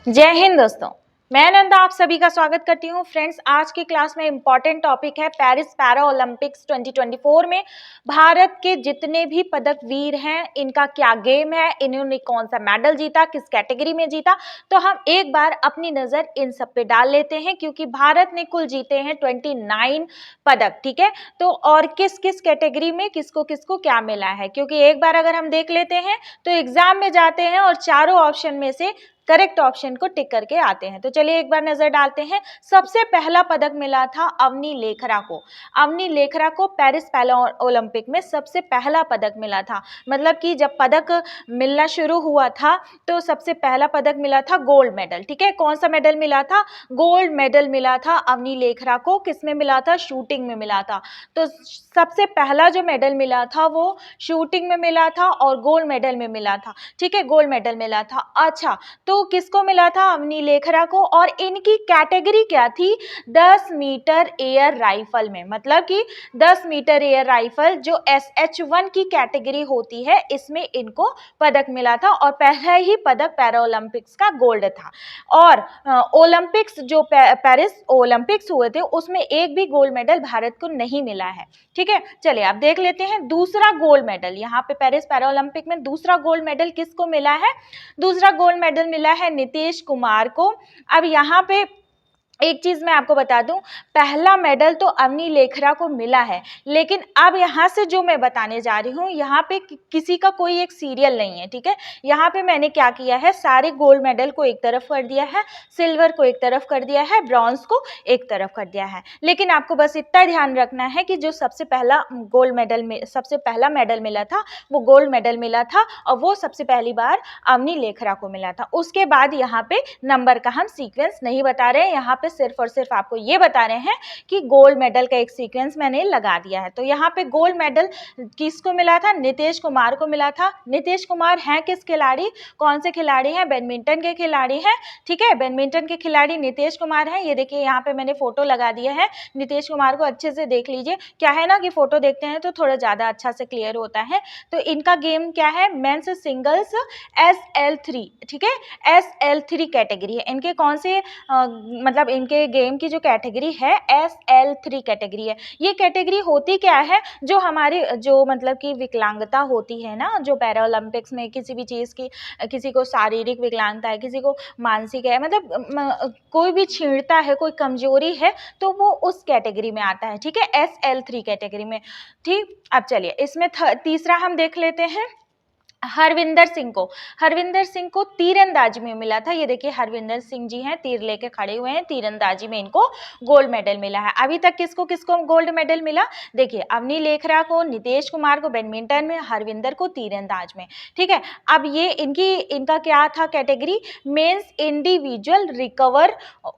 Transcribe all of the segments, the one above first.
जय हिंद दोस्तों, मैं नंदा आप सभी का स्वागत करती हूँ। फ्रेंड्स, आज की क्लास में इम्पॉर्टेंट टॉपिक है पेरिस पैरा ओलंपिक्स 2024 में भारत के जितने भी पदक वीर हैं, इनका क्या गेम है, इन्होंने कौन सा मेडल जीता, किस कैटेगरी में जीता। तो हम एक बार अपनी नजर इन सब पे डाल लेते हैं, क्योंकि भारत ने कुल जीते हैं 29 पदक। ठीक है, तो और किस किस कैटेगरी में किसको किसको क्या मिला है, क्योंकि एक बार अगर हम देख लेते हैं तो एग्जाम में जाते हैं और चारों ऑप्शन में से करेक्ट ऑप्शन को टिक करके आते हैं। तो चलिए एक बार नजर डालते हैं। सबसे पहला पदक मिला था अवनी लेखरा को। अवनी लेखरा को पेरिस पैरा ओलंपिक में सबसे पहला पदक मिला था। मतलब कि जब पदक मिलना शुरू हुआ था तो सबसे पहला पदक मिला था गोल्ड मेडल। ठीक है, कौन सा मेडल मिला था? गोल्ड मेडल मिला था अवनी लेखरा को। किसमें मिला था? शूटिंग में मिला था। तो सबसे पहला जो मेडल मिला था वो शूटिंग में मिला था और गोल्ड मेडल में मिला था। ठीक है, गोल्ड मेडल मिला था। अच्छा, तो किसको मिला था? अवनी लेखरा को। और इनकी कैटेगरी क्या थी? 10 मीटर एयर राइफल में। मतलब कि 10 मीटर एयर राइफल जो SH1 की कैटेगरी होती है, इसमें इनको पदक मिला था और पहला ही पदक पैरा ओलंपिक्स का गोल्ड था। और ओलंपिक्स जो पेरिस ओलंपिक्स हुए थे उसमें एक भी गोल्ड मेडल भारत को नहीं मिला है। ठीक है, चलिए आप देख लेते हैं दूसरा गोल्ड मेडल। यहाँ पे पेरिस पैरा ओलंपिक में दूसरा गोल्ड मेडल किसको मिला है? दूसरा गोल्ड मेडल मिला है नीतीश कुमार को। अब यहाँ पे एक चीज मैं आपको बता दूं, पहला मेडल तो अवनी लेखरा को मिला है, लेकिन अब यहाँ से जो मैं बताने जा रही हूँ, यहाँ पे किसी का कोई एक सीरियल नहीं है। ठीक है, यहाँ पे मैंने क्या किया है, सारे गोल्ड मेडल को एक तरफ कर दिया है, सिल्वर को एक तरफ कर दिया है, ब्रॉन्ज को एक तरफ कर दिया है। लेकिन आपको बस इतना ध्यान रखना है कि जो सबसे पहला गोल्ड मेडल में सबसे पहला मेडल मिला था वो गोल्ड मेडल मिला था, और वो सबसे पहली बार अवनी लेखरा को मिला था। उसके बाद यहाँ पे नंबर का हम सीक्वेंस नहीं बता रहे हैं, यहाँ पे सिर्फ और सिर्फ आपको ये बता रहे हैं कि गोल्ड मेडल का एक सीक्वेंस मैंने लगा दिया है। तो यहाँ पे गोल्ड मेडल किसको मिला था? नीतीश कुमार को मिला था। नीतीश कुमार हैं किस खिलाड़ी? कौन से खिलाड़ी हैं? बैडमिंटन के खिलाड़ी हैं। ठीक है, बैडमिंटन के खिलाड़ी नीतीश कुमार हैं। ये देखिए यहाँ पे मैंने फोटो लगा दिया है नीतीश कुमार को, अच्छे से देख लीजिए। क्या है ना कि फोटो देखते हैं तो थोड़ा ज्यादा अच्छा से क्लियर होता है। तो इनका गेम क्या है? Men's singles SL3। ठीक है, SL3 कैटेगरी है इनके। कौन से मतलब इनके गेम की जो कैटेगरी है SL3 कैटेगरी है। ये कैटेगरी होती क्या है? जो हमारी जो मतलब कि विकलांगता होती है ना, जो पैरा ओलंपिक्स में किसी भी चीज़ की, किसी को शारीरिक विकलांगता है, किसी को मानसिक है, मतलब कोई भी छीणता है, कोई कमजोरी है, तो वो उस कैटेगरी में आता है। ठीक है, SL3 कैटेगरी में। ठीक, अब चलिए इसमें तीसरा हम देख लेते हैं हरविंदर सिंह को तीरंदाजी में मिला था। ये देखिए हरविंदर सिंह जी हैं, तीर लेके खड़े हुए हैं, तीरंदाजी में इनको गोल्ड मेडल मिला है। अभी तक किसको किसको गोल्ड मेडल मिला? देखिए अवनी लेखरा को, नीतीश कुमार को बैडमिंटन में, हरविंदर को तीरंदाज में। ठीक है, अब ये इनका क्या था category? Men's individual recurve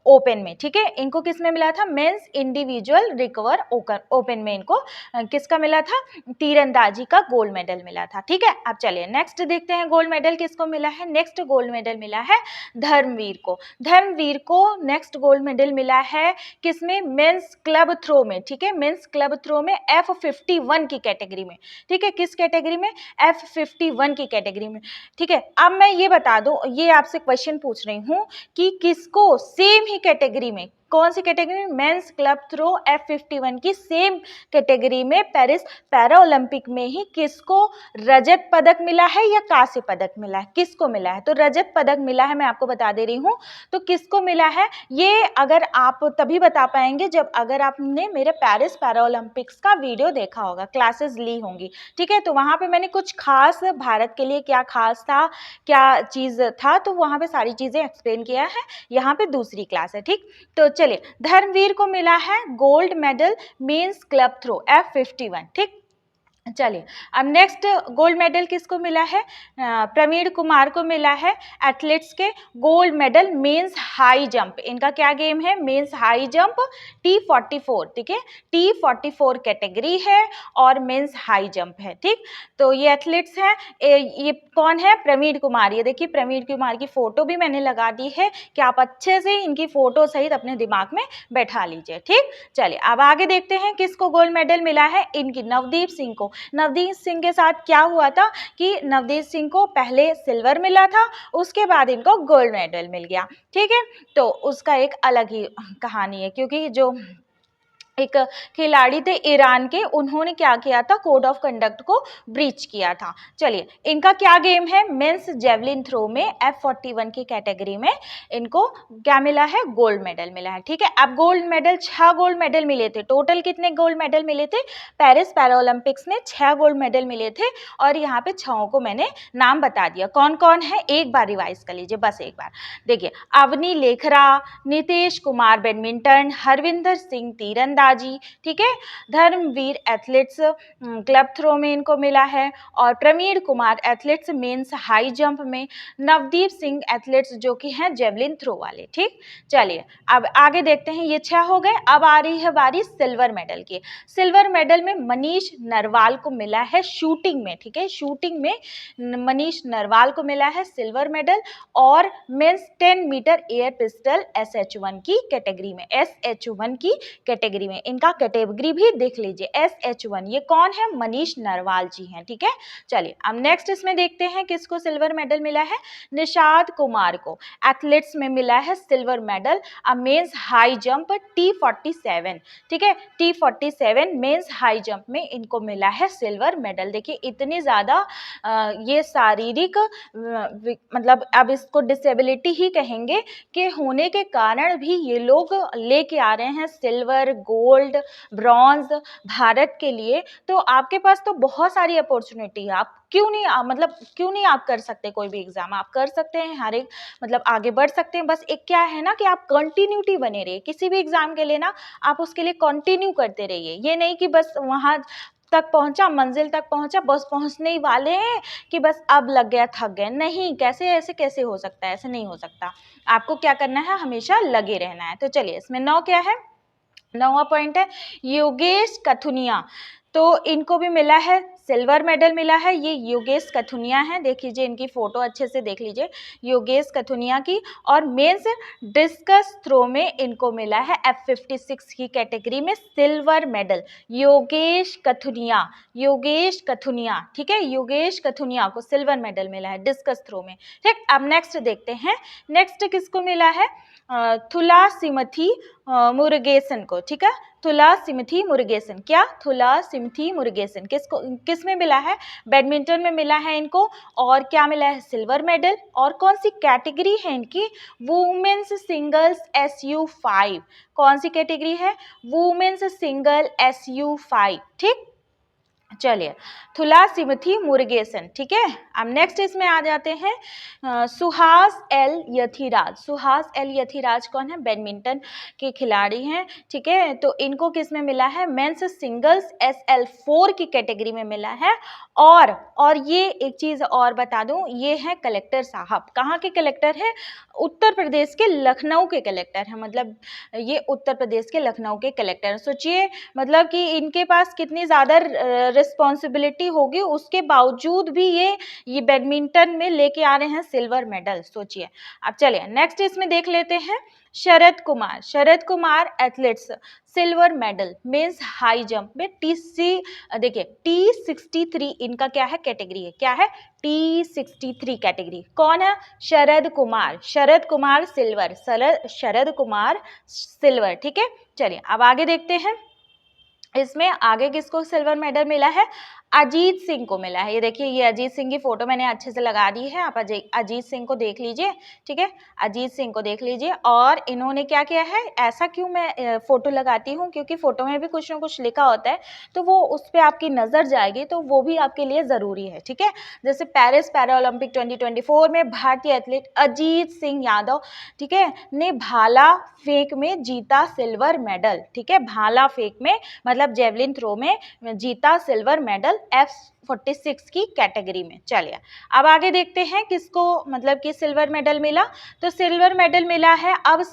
open में। ठीक है, इनको किस में मिला था? मेंस इंडिविजुअल रिकवर ओपन में इनको किसका मिला था? तीरंदाजी का गोल्ड मेडल मिला था। ठीक है, अब चलिए नेक्स्ट देखते हैं गोल्ड मेडल किसको मिला है। नेक्स्ट गोल्ड मेडल मिला है धर्मवीर को। धर्मवीर को नेक्स्ट गोल्ड मेडल मिला है किसमें? मेंस क्लब थ्रो में। ठीक है, मेंस क्लब थ्रो में F51 की कैटेगरी में। ठीक है, किस कैटेगरी में? F51 की कैटेगरी में। ठीक है, अब मैं ये बता दूं, ये आपसे क्वेश्चन पूछ रही हूं कि किसको सेम ही कैटेगरी में, कौन सी कैटेगरी में? मेंस क्लब थ्रो F51 की सेम कैटेगरी में पेरिस पैरा ओलंपिक में ही किसको रजत पदक मिला है या कांस्य पदक मिला है? किसको मिला है? तो रजत पदक मिला है, मैं आपको बता दे रही हूँ। तो किसको मिला है ये अगर आप तभी बता पाएंगे जब अगर आपने मेरे पेरिस पैरा ओलंपिक्स का वीडियो देखा होगा, क्लासेस ली होंगी। ठीक है, तो वहाँ पे मैंने कुछ खास भारत के लिए क्या खास था, क्या चीज़ था, तो वहाँ पे सारी चीज़ें एक्सप्लेन किया है। यहाँ पे दूसरी क्लास है। ठीक, तो चलिए धर्मवीर को मिला है gold medal men's club throw F51। ठीक, चलिए अब नेक्स्ट गोल्ड मेडल किसको मिला है? प्रवीण कुमार को मिला है एथलेट्स के gold medal men's high jump. इनका क्या गेम है? Mains high jump T44। ठीक है, T44 कैटेगरी है और मेंस हाई जंप है। ठीक, तो ये एथलीट्स हैं। ये कौन है? प्रवीण कुमार। ये देखिए प्रवीण कुमार की फोटो भी मैंने लगा दी है कि आप अच्छे से इनकी फोटो सहित अपने दिमाग में बैठा लीजिए। ठीक, चलिए अब आगे देखते हैं किसको गोल्ड मेडल मिला है। इनकी नवदीप सिंह को। नवदीप सिंह के साथ क्या हुआ था कि नवदीप सिंह को पहले सिल्वर मिला था, उसके बाद इनको गोल्ड मेडल मिल गया, ठीक है। तो उसका एक अलग ही कहानी है, क्योंकि जो एक खिलाड़ी थे ईरान के, उन्होंने क्या किया था, कोड ऑफ कंडक्ट को ब्रीच किया था। चलिए, इनका क्या गेम है, मेंस जेवलिन थ्रो में F41 की कैटेगरी में इनको क्या मिला है, गोल्ड मेडल मिला है, ठीक है। अब गोल्ड मेडल, 6 गोल्ड मेडल मिले थे, टोटल कितने गोल्ड मेडल मिले थे, पेरिस पैरा ओलंपिक्स में 6 गोल्ड मेडल मिले थे, और यहाँ पे 6 को मैंने नाम बता दिया, कौन कौन है, एक बार रिवाइज कर लीजिए, बस एक बार देखिए। अवनी लेखरा, नीतीश कुमार बैडमिंटन, हरविंदर सिंह तीरंदाजी, ठीक है, धर्मवीर एथलेट्स क्लब थ्रो में इनको मिला है, और Praveen Kumar athletes men's high jump में, नवदीप सिंह एथलेट्स जो कि हैं जेवलिन थ्रो वाले, ठीक। चलिए अब आगे देखते हैं, ये 6 हो गए। अब आ रही है बारी सिल्वर मेडल की। सिल्वर मेडल में मनीष नरवाल को मिला है शूटिंग में, ठीक है, शूटिंग में मनीष नरवाल को मिला है सिल्वर मेडल, और men's 10 meter air pistol SH1 की कैटेगरी में, SH1 की कैटेगरी में, इनका कैटेगरी भी देख लीजिए, SH1, ये कौन है, मनीष नरवाल जी हैं, ठीक है। चलिए अब नेक्स्ट इसमें देखते हैं किसको सिल्वर मेडल मिला है, निषाद कुमार को एथलेट्स में मिला है silver medal, men's high jump T47, ठीक है, T47 मेंस हाई जंप में इनको मिला है सिल्वर मेडल। देखिए इतनी ज़्यादा ये शारीरिक मतलब अब इसको डिसेबिलिटी ही कहेंगे कि होने के कारण भी ये लोग लेके आ रहे हैं सिल्वर, गोल्ड, ब्रॉन्ज भारत के लिए। तो आपके पास तो बहुत सारी अपॉर्चुनिटी है, आप क्यों नहीं मतलब क्यों नहीं आप कर सकते, कोई भी एग्जाम आप कर सकते हैं, हर एक मतलब आगे बढ़ सकते हैं। बस एक क्या है ना कि आप कंटिन्यूटी बने रहिए, किसी भी एग्जाम के लिए ना आप उसके लिए कंटिन्यू करते रहिए, ये नहीं कि बस वहाँ तक पहुंचा, मंजिल तक पहुंचा, बस पहुंचने ही वाले हैं कि बस अब लग गया, थक गए, नहीं, कैसे ऐसे कैसे हो सकता है, ऐसे नहीं हो सकता। आपको क्या करना है, हमेशा लगे रहना है। तो चलिए इसमें 9 क्या है, 9वां पॉइंट है योगेश कथुनिया, तो इनको भी मिला है सिल्वर मेडल मिला है। ये योगेश कथुनिया है, देख लीजिए इनकी फोटो अच्छे से देख लीजिए योगेश कथुनिया की, और मेंस डिस्कस थ्रो में इनको मिला है F56 की कैटेगरी में सिल्वर मेडल, योगेश कथुनिया, योगेश कथुनिया, ठीक है, योगेश कथुनिया को सिल्वर मेडल मिला है डिस्कस थ्रो में, ठीक। अब नेक्स्ट देखते हैं, नेक्स्ट किसको मिला है, थुलासिमथी मुरुगेसन को, ठीक है, थुलासिमथी मुरुगेसन, क्या, थुलासिमथी मुरुगेसन, किसको, किस में मिला है, बैडमिंटन में मिला है इनको, और क्या मिला है, सिल्वर मेडल, और कौन सी कैटेगरी है इनकी, वुमेन्स सिंगल्स SU5, कौन सी कैटेगरी है, वुमेन्स सिंगल SU5, ठीक। चलिए थुलासिमथी मुरुगेसन, ठीक है। अब नेक्स्ट इसमें आ जाते हैं सुहास एल यथिराज, सुहास एल यथिराज कौन है, बैडमिंटन के खिलाड़ी हैं, ठीक है। तो इनको किस में मिला है, मेंस सिंगल्स SL4 की कैटेगरी में मिला है, और ये एक चीज़ और बता दूं, ये है कलेक्टर साहब, कहाँ के कलेक्टर हैं, उत्तर प्रदेश के लखनऊ के कलेक्टर हैं, मतलब ये उत्तर प्रदेश के लखनऊ के कलेक्टर। सोचिए मतलब कि इनके पास कितनी ज़्यादा रिस्पॉन्सिबिलिटी होगी, उसके बावजूद भी ये बैडमिंटन में लेके आ रहे हैं सिल्वर मेडल, सोचिए। अब चलिए नेक्स्ट इसमें देख लेते हैं Sharad Kumar, Sharad Kumar athletes silver medal men's high jump में देखिए T63 इनका क्या है, कैटेगरी है, क्या है, T63 कैटेगरी, कौन है, शरद कुमार, शरद कुमार सिल्वर, शरद कुमार सिल्वर, ठीक है। चलिए अब आगे देखते हैं, इसमें आगे किसको सिल्वर मेडल मिला है, अजीत सिंह को मिला है। ये देखिए ये अजीत सिंह की फोटो मैंने अच्छे से लगा दी है, आप अजीत सिंह को देख लीजिए, ठीक है, अजीत सिंह को देख लीजिए। और इन्होंने क्या किया है, ऐसा क्यों मैं फोटो लगाती हूँ, क्योंकि फोटो में भी कुछ ना कुछ लिखा होता है, तो वो उस पर आपकी नज़र जाएगी, तो वो भी आपके लिए ज़रूरी है, ठीक है। जैसे पेरिस पैरा ओलंपिक 2024 में भारतीय एथलीट अजीत सिंह यादव, ठीक है, ने भाला फेंक में जीता सिल्वर मेडल, ठीक है, भाला फेंक में मतलब जेवलिन थ्रो में जीता सिल्वर मेडल F46 की कैटेगरी में। चलिए अब आगे देखते हैं किसको मतलब कि सिल्वर मेडल मिला, तो सिल्वर मेडल मिला है अब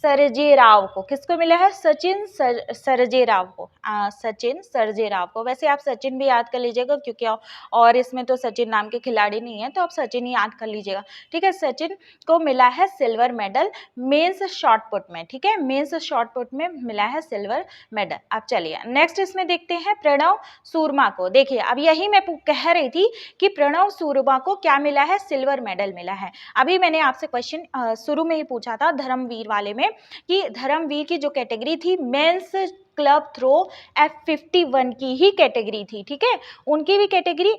सर्जेराव को, किसको मिला है? सचिन सर्जेराव को, सचिन सर्जेराव को। वैसे आप सचिन भी याद कर लीजिएगा क्योंकि और इसमें तो सचिन नाम के खिलाड़ी नहीं है, तो आप सचिन ही याद कर लीजिएगा, ठीक है। सचिन को मिला है silver medal men's shot put में, ठीक है, मेंस शॉट पुट में मिला है सिल्वर मेडल। अब चलिए नेक्स्ट इसमें देखते हैं प्रणव सूरमा को। देखिए अब यही मैं कह रही थी कि प्रणव सूरमा को क्या मिला है? सिल्वर मेडल मिला है। अभी मैंने आपसे क्वेश्चन शुरू में ही पूछा था धर्मवीर वाले में कि धर्मवीर की जो कैटेगरी थी मेंस क्लब थ्रो F51 की ही कैटेगरी थी, ठीक है, उनकी भी category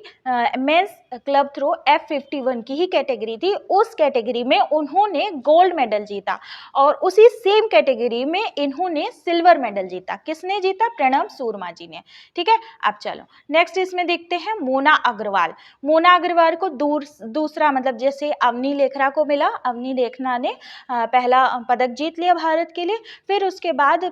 mains club throw F51 की ही कैटेगरी थी। उस कैटेगरी में उन्होंने गोल्ड मेडल जीता और उसी सेम कैटेगरी में इन्होंने सिल्वर मेडल जीता। किसने जीता? प्रणव सूरमा जी ने, ठीक है। अब चलो नेक्स्ट इसमें देखते हैं मोना अग्रवाल। मोना अग्रवाल को दूसरा मतलब जैसे अवनी लेखरा को मिला, अवनी लेखरा ने पहला पदक जीत लिया भारत के लिए, फिर उसके बाद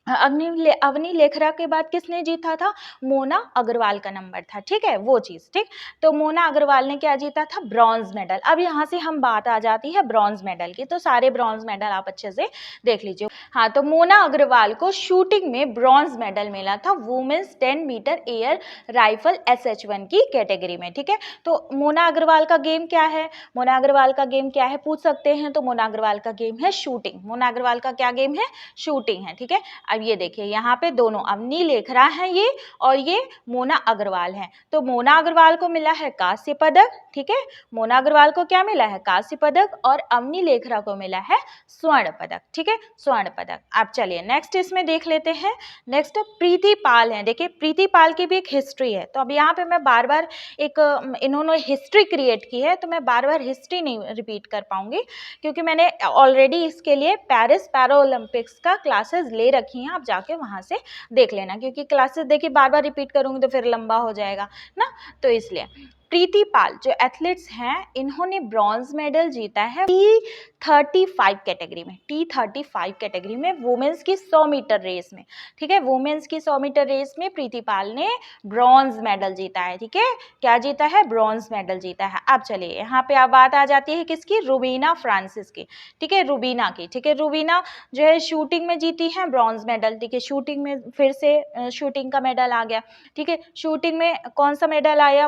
अवनी लेखरा के बाद किसने जीता था? मोना अग्रवाल का नंबर था, ठीक है, वो चीज़, ठीक। तो मोना अग्रवाल ने क्या जीता था? Bronze medal. अब यहाँ से हम बात आ जाती है ब्रॉन्ज मेडल की, तो सारे ब्रॉन्ज मेडल आप अच्छे से देख लीजिए। हाँ, तो मोना अग्रवाल को शूटिंग में ब्रॉन्ज मेडल मिला था women's 10 meter air rifle SH1 की कैटेगरी में, ठीक है। तो मोना अग्रवाल का गेम क्या है? मोना अग्रवाल का गेम क्या है पूछ सकते हैं, तो मोना अग्रवाल का गेम है शूटिंग। मोना अग्रवाल का क्या गेम है? शूटिंग है, ठीक है। अब ये देखिए यहाँ पे दोनों अवनी लेखरा है ये और ये मोना अग्रवाल है। तो मोना अग्रवाल को मिला है कांस्य पदक, ठीक है, मोना अग्रवाल को क्या मिला है? कांस्य पदक, और अवनी लेखरा को मिला है स्वर्ण पदक, ठीक है, स्वर्ण पदक। अब चलिए नेक्स्ट इसमें देख लेते हैं। नेक्स्ट प्रीति पाल है। देखिए प्रीति पाल की भी एक हिस्ट्री है, तो अब यहाँ पे मैं बार बार इन्होंने हिस्ट्री क्रिएट की है, तो मैं बार बार हिस्ट्री नहीं रिपीट कर पाऊंगी क्योंकि मैंने ऑलरेडी इसके लिए पेरिस पैरा ओलंपिक्स का क्लासेस ले रखी हैं, आप जाके वहाँ से देख लेना, क्योंकि क्लासेस देखिए बार बार रिपीट करूँगी तो फिर लंबा हो जाएगा ना, तो इसलिए प्रीति पाल जो एथलीट्स हैं इन्होंने ब्रॉन्ज मेडल जीता है T35 कैटेगरी में, T35 कैटेगरी में वुमेन्स की 100 मीटर रेस में, ठीक है, वुमेन्स की 100 मीटर रेस में प्रीति पाल ने ब्रॉन्ज मेडल जीता है, ठीक है, क्या जीता है? ब्रॉन्ज मेडल जीता है। अब चलिए यहाँ पे अब बात आ जाती है किसकी? रुबीना फ्रांसिस की, ठीक है, रुबीना की, ठीक है, रुबीना जो है शूटिंग में जीती है ब्रॉन्ज मेडल, ठीक है, शूटिंग में फिर से शूटिंग का मेडल आ गया, ठीक है, शूटिंग में कौन सा मेडल आया?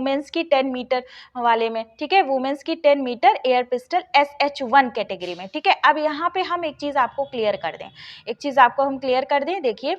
वुमेन्स की 10 मीटर वाले में, ठीक है, वुमेन्स की 10 meter air pistol SH1 category में, ठीक है। अब यहाँ पे हम एक चीज़ आपको क्लियर कर दें, एक चीज़ आपको हम क्लियर कर दें, देखिए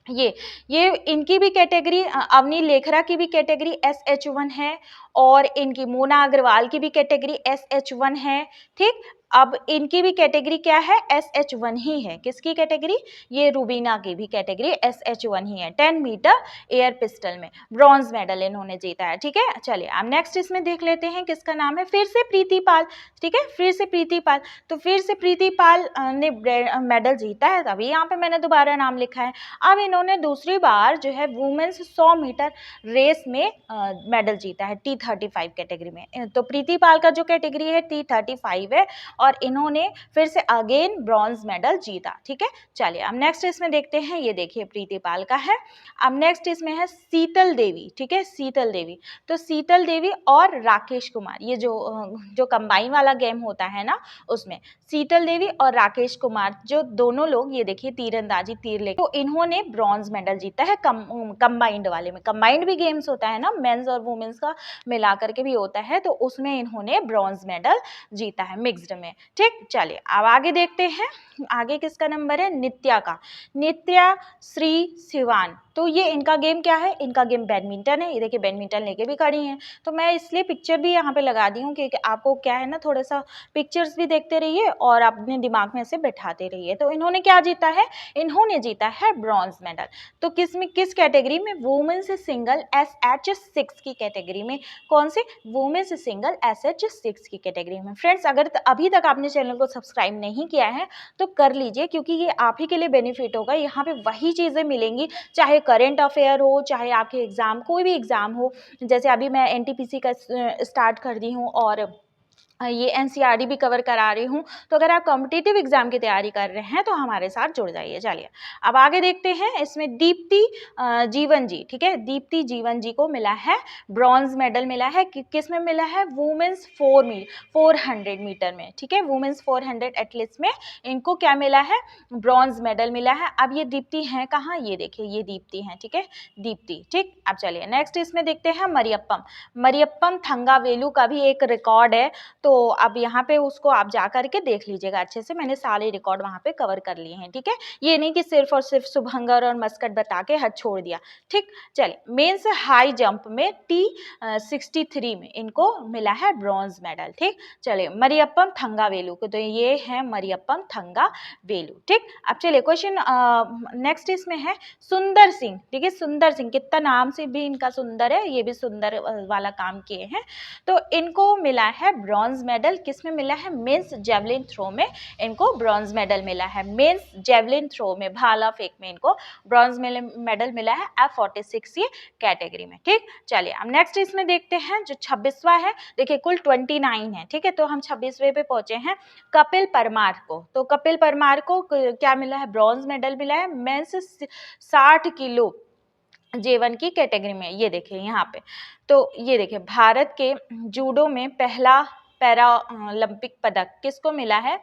ये इनकी भी कैटेगरी अवनी लेखरा की भी कैटेगरी SH1 है और इनकी मोना अग्रवाल की भी कैटेगरी SH1 है, ठीक। अब इनकी भी कैटेगरी क्या है? SH1 ही है। किसकी कैटेगरी? ये रुबीना की भी कैटेगरी SH1 ही है। 10 मीटर एयर पिस्टल में ब्रॉन्ज मेडल इन्होंने जीता है, ठीक है। चलिए अब नेक्स्ट इसमें देख लेते हैं किसका नाम है, फिर से प्रीति पाल, ठीक है, फिर से प्रीति पाल। तो फिर से प्रीति पाल ने मेडल जीता है, तभी यहाँ पे मैंने दोबारा नाम लिखा है। अब इन्होंने दूसरी बार जो है वुमेन्स 100 मीटर रेस में मेडल जीता है T35 कैटेगरी में। तो प्रीति पाल का जो कैटेगरी है T35 है और इन्होंने फिर से अगेन ब्रॉन्ज मेडल जीता, ठीक है। चलिए अब नेक्स्ट इसमें देखते हैं, ये देखिए प्रीति पाल का है। अब नेक्स्ट इसमें है शीतल देवी, ठीक है, शीतल देवी। तो शीतल देवी और राकेश कुमार, ये जो कंबाइन वाला गेम होता है ना, उसमें शीतल देवी और राकेश कुमार जो दोनों लोग, ये देखिए तीरंदाजी तीर लेके, तो इन्होंने ब्रॉन्ज मेडल जीता है कंबाइंड वाले में। कंबाइंड भी गेम्स होता है ना, मेंस और वुमेन्स का मिला करके भी होता है, तो उसमें इन्होंने ब्रॉन्ज मेडल जीता है मिक्स्ड में, ठीक। चलिए अब आगे देखते हैं, आगे किसका नंबर है? नित्या का, नित्या श्री सिवान। तो ये इनका गेम क्या है? इनका गेम बैडमिंटन है। ये देखिए बैडमिंटन लेके भी खड़ी हैं, तो मैं इसलिए पिक्चर भी यहाँ पे लगा दी हूँ क्योंकि आपको क्या है ना, थोड़ा सा पिक्चर्स भी देखते रहिए और अपने दिमाग में से बैठाते रहिए। तो इन्होंने क्या जीता है? इन्होंने जीता है ब्रॉन्ज मेडल। तो किस कैटेगरी में? वुमेन्स सिंगल SH6 की कैटेगरी में। कौन सी? वुमेन्स सिंगल SH6 की कैटेगरी में। फ्रेंड्स अगर अभी तक आपने चैनल को सब्सक्राइब नहीं किया है तो कर लीजिए, क्योंकि ये आप ही के लिए बेनिफिट होगा। यहाँ पे वही चीज़ें मिलेंगी, चाहे करेंट अफेयर हो, चाहे आपके एग्ज़ाम, कोई भी एग्ज़ाम हो। जैसे अभी मैं NTPC का स्टार्ट कर दी हूँ और ये एनसीईआरटी भी कवर करा रही हूँ। तो अगर आप कॉम्पिटिटिव एग्जाम की तैयारी कर रहे हैं तो हमारे साथ जुड़ जाइए। चलिए अब आगे देखते हैं, इसमें दीप्ति जीवन जी, ठीक है, दीप्ति जीवन जी को मिला है ब्रॉन्ज मेडल मिला है। किस में मिला है? वुमेन्स 400 मीटर में, ठीक है, वुमेन्स 400 एथलीट्स में इनको क्या मिला है? ब्रॉन्ज मेडल मिला है। अब ये दीप्ति हैं कहाँ? ये देखिए, ये दीप्ति हैं, ठीक है, दीप्ति, ठीक। अब चलिए नेक्स्ट इसमें देखते हैं मरियप्पम थंगावेलु का भी एक रिकॉर्ड है। तो अब यहाँ पे उसको आप जा करके देख लीजिएगा अच्छे से, मैंने सारे रिकॉर्ड वहाँ पे कवर कर लिए हैं, ठीक है। ये नहीं कि सिर्फ और सिर्फ शुभंकर और मस्कट बता के हद छोड़ दिया, ठीक। चलिए मेंस हाई जंप में T63 में इनको मिला है ब्रॉन्ज मेडल, ठीक। चलिए मरियप्पम थंगावेलु को, तो ये है मरियप्पम थंगावेलु, ठीक। अब चलिए क्वेश्चन नेक्स्ट इसमें है सुंदर सिंह, ठीक है, सुंदर सिंह, कितना नाम से भी इनका सुंदर है, ये भी सुंदर वाला काम किए हैं। तो इनको मिला है ब्रॉन्ज मेडल, किस में मिला है? मेंस जेवलिन थ्रो में इनको ब्रॉन्ज मेडल मिला है। मेंस जेवलिन थ्रो में, भाला फेंक में इनको ब्रॉन्ज मेडल मिला है F46 ये कैटेगरी में, ठीक। चलिए अब नेक्स्ट इसमें देखते हैं जो 26वां है। देखिए कुल 29 है, ठीक है, तो हम 26वें पे पहुंचे हैं। कपिल परमार को, तो कपिल परमार को क्या मिला है? ब्रॉन्ज मेडल मिला है मेंस 60 किलो J1 की कैटेगरी में। ये देखिए यहाँ पे, तो ये देखिए भारत के जूडो में पहला पैरा ओलंपिक पदक किसको मिला है?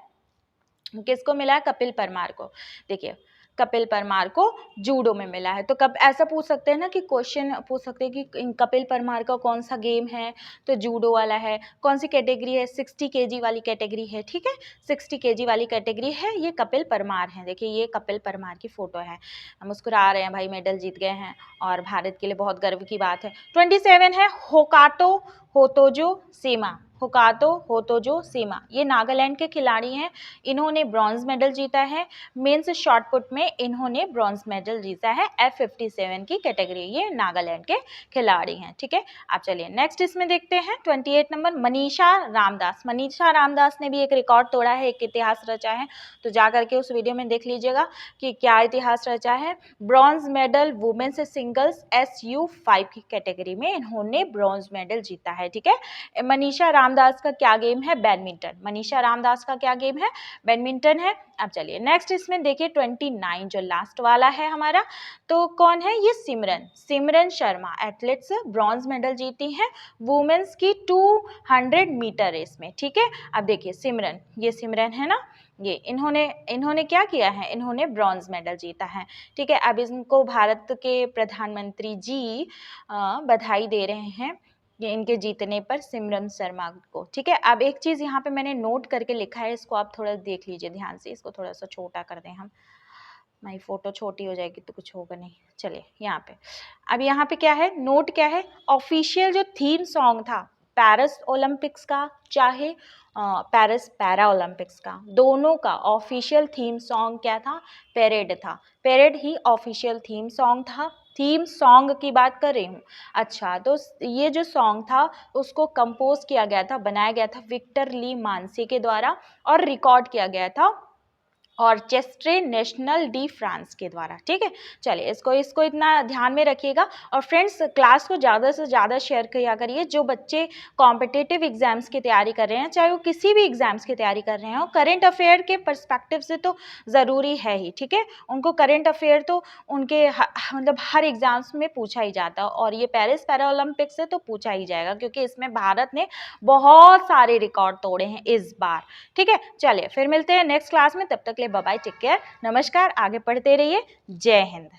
किसको मिला है? कपिल परमार को। देखिए कपिल परमार को जूडो में मिला है। तो कब ऐसा पूछ सकते हैं ना कि क्वेश्चन पूछ सकते हैं कि कपिल परमार का कौन सा गेम है? तो जूडो वाला है। कौन सी कैटेगरी है? 60 kg वाली कैटेगरी है, ठीक है, 60 kg वाली कैटेगरी है। ये कपिल परमार है, देखिए ये कपिल परमार की फोटो है, मुस्कुरा रहे हैं भाई, मेडल जीत गए हैं और भारत के लिए बहुत गर्व की बात है। 27 है होकाटो होतोजो सीमा, होकातो होतोजो सीमा, ये नागालैंड के खिलाड़ी हैं, इन्होंने ब्रॉन्ज मेडल जीता है। मेंस शॉटपुट में इन्होंने ब्रॉन्ज मेडल जीता है F57 की कैटेगरी, ये नागालैंड के खिलाड़ी हैं, ठीक है। अब चलिए नेक्स्ट इसमें देखते हैं 28 नंबर मनीषा रामदास। मनीषा रामदास ने भी एक रिकॉर्ड तोड़ा है, एक इतिहास रचा है, तो जा करके उस वीडियो में देख लीजिएगा कि क्या इतिहास रचा है। Bronze medal women's singles SU5 की कैटेगरी में इन्होंने ब्रॉन्ज मेडल जीता है, ठीक है। मनीषा रामदास का क्या गेम है? बैडमिंटन। मनीषा रामदास का क्या गेम है? बैडमिंटन है। अब चलिए नेक्स्ट इसमें देखिए 29 जो लास्ट वाला है हमारा, तो कौन है ये? सिमरन शर्मा, एथलीट्स ब्रॉन्ज मेडल जीती हैं वुमेन्स की 200 मीटर रेस में, ठीक है। अब देखिए सिमरन, ये सिमरन है ना, ये इन्होंने क्या किया है? इन्होंने ब्रॉन्ज मेडल जीता है, ठीक है। अब इनको भारत के प्रधानमंत्री जी बधाई दे रहे हैं ये इनके जीतने पर, सिमरन शर्मा को, ठीक है। अब एक चीज़ यहाँ पे मैंने नोट करके लिखा है, इसको आप थोड़ा देख लीजिए ध्यान से, इसको थोड़ा सा छोटा कर दें हम, मेरी फोटो छोटी हो जाएगी तो कुछ होगा नहीं। चलिए यहाँ पे, अब यहाँ पे क्या है, नोट क्या है? ऑफिशियल जो थीम सॉन्ग था पेरिस ओलंपिक्स का चाहे पेरिस पैरा ओलंपिक्स का, दोनों का ऑफिशियल थीम सॉन्ग क्या था? पेरेड था। पेरेड ही ऑफिशियल थीम सॉन्ग था। थीम सॉन्ग की बात कर रही हूँ। अच्छा, तो ये जो सॉन्ग था उसको कंपोज किया गया था, बनाया गया था विक्टर ली मानसे के द्वारा और रिकॉर्ड किया गया था ऑर्केस्ट्रे नेशनल डी फ्रांस के द्वारा, ठीक है। चलिए इसको इतना ध्यान में रखिएगा और फ्रेंड्स क्लास को ज़्यादा से ज़्यादा शेयर किया करिए। जो बच्चे कॉम्पिटिटिव एग्जाम्स की तैयारी कर रहे हैं, चाहे वो किसी भी एग्जाम्स की तैयारी कर रहे हो, करंट अफेयर के पर्सपेक्टिव से तो ज़रूरी है ही, ठीक है। उनको करंट अफेयर तो उनके मतलब हर एग्जाम्स में पूछा ही जाता है और ये पेरिस पैरा ओलंपिक से तो पूछा ही जाएगा क्योंकि इसमें भारत ने बहुत सारे रिकॉर्ड तोड़े हैं इस बार, ठीक है। चलिए फिर मिलते हैं नेक्स्ट क्लास में, तब तक बाय बाय, टेक केयर, नमस्कार, आगे पढ़ते रहिए, जय हिंद।